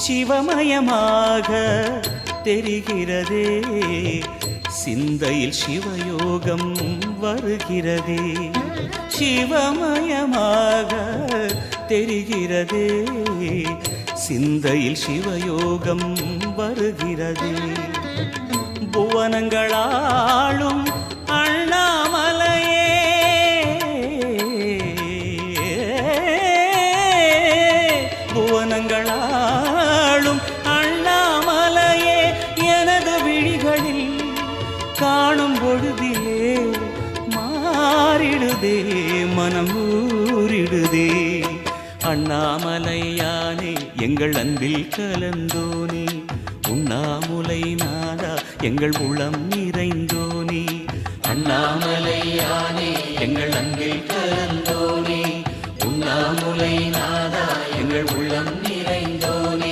சிவமயமாக தெரிகிறதே, சிந்தையில் சிவயோகம் வருகிறதே. சிவமயமாக தெரிகிறதே, சிந்தையில் சிவயோகம் வருகிறதே. புவனங்களாளும் அண்ணாமலையே, புவனங்களாளும் அண்ணாமலையே, எனது விழிகளில் காணும் பொழுதிலே மாறிடுதே, மனம் ஊறிடுதே. அண்ணாமலையானே எங்கள் அன்பில் கலந்தோனே, உண்ணாமுலை நாதா எங்கள் உளம் நிறைந்தோனே. அண்ணாமலையானே எங்கள் அன்பில் கலந்தோனே, உண்ணாமுலை நாதா எங்கள் உள்ளம்